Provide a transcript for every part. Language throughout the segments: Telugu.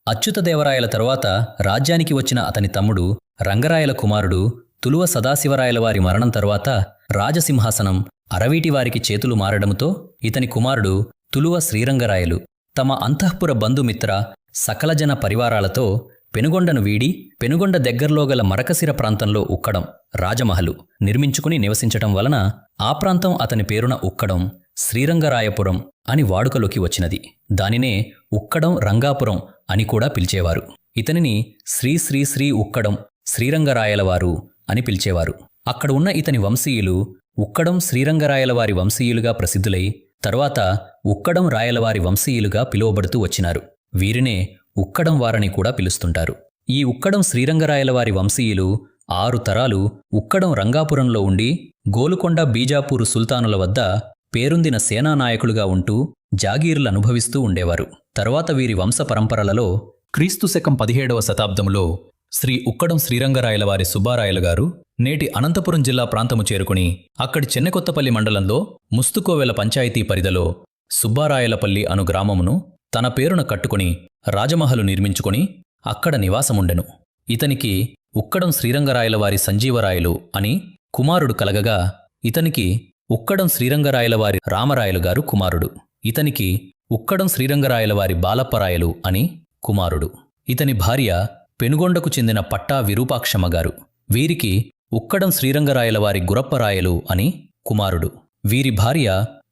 అచ్యుతదేవరాయల తరువాత రాజ్యానికి వచ్చిన అతని తమ్ముడు రంగరాయల కుమారుడు తులువ సదాశివరాయల వారి మరణం తరువాత రాజసింహాసనం అరవీటివారికి చేతులు మారడంతో ఇతని కుమారుడు తులువ శ్రీరంగరాయలు తమ అంతఃపుర బంధుమిత్ర సకలజన పరివారాలతో పెనుగొండను వీడి పెనుగొండ దగ్గర్లో గల మరకసిర ప్రాంతంలో ఉక్కడం రాజమహలు నిర్మించుకుని నివసించటం వలన ఆ ప్రాంతం అతని పేరున ఉక్కడం శ్రీరంగరాయపురం అని వాడుకలోకి వచ్చినది. దానినే ఉక్కడం రంగాపురం అని కూడా పిలిచేవారు. ఇతనిని శ్రీ శ్రీ శ్రీ ఉక్కడం శ్రీరంగరాయలవారు అని పిలిచేవారు. అక్కడ ఉన్న ఇతని వంశీయులు ఉక్కడం శ్రీరంగరాయలవారి వంశీయులుగా ప్రసిద్ధులై తరువాత ఉక్కడం రాయలవారి వంశీయులుగా పిలువబడుతూ వచ్చినారు. వీరినే ఉక్కడం వారని కూడా పిలుస్తుంటారు. ఈ ఉక్కడం శ్రీరంగరాయలవారి వంశీయులు 6 తరాలు ఉక్కడం రంగాపురంలో ఉండి గోలుకొండ బీజాపూరు సుల్తానుల వద్ద పేరొందిన సేనానాయకులుగా ఉంటూ జాగీర్లు అనుభవిస్తూ ఉండేవారు. తరువాత వీరి వంశ పరంపరలలో క్రీస్తు శకం 17వ శతాబ్దంలో శ్రీ ఉక్కడం శ్రీరంగరాయలవారి సుబ్బారాయలు గారు నేటి అనంతపురం జిల్లా ప్రాంతము చేరుకుని అక్కడి చెన్నెకొత్తపల్లి మండలంలో ముస్తుకోవెల పంచాయతీ పరిధిలో సుబ్బారాయలపల్లి అను గ్రామమును తన పేరున కట్టుకుని రాజమహలు నిర్మించుకుని అక్కడ నివాసముండెను. ఇతనికి ఉక్కడం శ్రీరంగరాయలవారి సంజీవరాయలు అని కుమారుడు కలగగా ఇతనికి ఉక్కడం శ్రీరంగరాయలవారి రామరాయలు గారు కుమారుడు. ఇతనికి ఉక్కడం శ్రీరంగరాయలవారి బాలప్పరాయలు అని కుమారుడు. ఇతని భార్య పెనుగొండకు చెందిన పట్టా విరూపాక్షమ్మ గారు. వీరికి ఉక్కడం శ్రీరంగరాయలవారి గురప్పరాయలు అని కుమారుడు. వీరి భార్య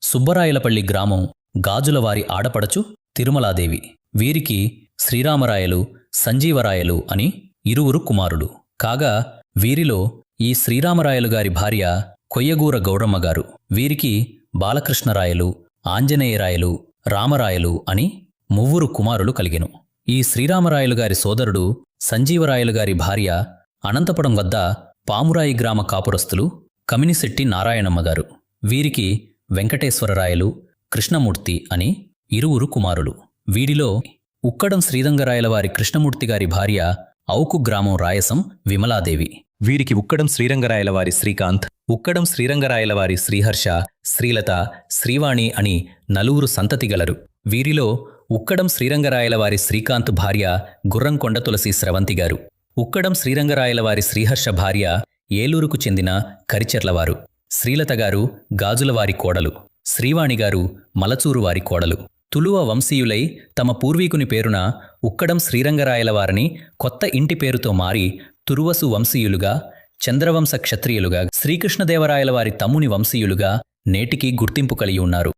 సుబ్బరాయలపల్లి గ్రామం గాజులవారి ఆడపడచు తిరుమలాదేవి. వీరికి శ్రీరామరాయలు సంజీవరాయలు అని ఇరువురు కుమారులు. కాగా వీరిలో ఈ శ్రీరామరాయలు గారి భార్య కొయ్యగూర గౌడమ్మ గారు. వీరికి బాలకృష్ణరాయలు ఆంజనేయరాయలు రామరాయలు అని 3 కుమారులు కలిగెను. ఈ శ్రీరామరాయలు గారి సోదరుడు సంజీవరాయలు గారి భార్య అనంతపురం వద్ద పామురాయి గ్రామ కాపురస్తులు కమినిశెట్టి నారాయణమ్మ గారు. వీరికి వెంకటేశ్వరరాయలు కృష్ణమూర్తి అని ఇరువురు కుమారులు. వీరిలో ఉక్కడం శ్రీరంగరాయలవారి కృష్ణమూర్తి గారి భార్య ఔకు గ్రామం రాయసం విమలాదేవి. వీరికి ఉక్కడం శ్రీరంగరాయలవారి శ్రీకాంత్, ఉక్కడం శ్రీరంగరాయలవారి శ్రీహర్ష, శ్రీలత, శ్రీవాణి అని 4 సంతతిగలరు. వీరిలో ఉక్కడం శ్రీరంగరాయలవారి శ్రీకాంత్ భార్య గుర్రంకొండ తులసి స్రవంతి గారు. ఉక్కడం శ్రీరంగరాయలవారి శ్రీహర్ష భార్య ఏలూరుకు చెందిన కరిచెర్లవారు. శ్రీలత గారు గాజులవారి కోడలు. శ్రీవాణిగారు మలచూరువారి కోడలు. తులువ వంశీయులై తమ పూర్వీకుని పేరున ఉక్కడం శ్రీరంగరాయలవారిని కొత్త ఇంటి పేరుతో మారి తురువసు వంశీయులుగా, చంద్రవంశ క్షత్రియులుగా, శ్రీకృష్ణదేవరాయలవారి తమ్ముని వంశీయులుగా నేటికి గుర్తింపు కలిగి ఉన్నారు.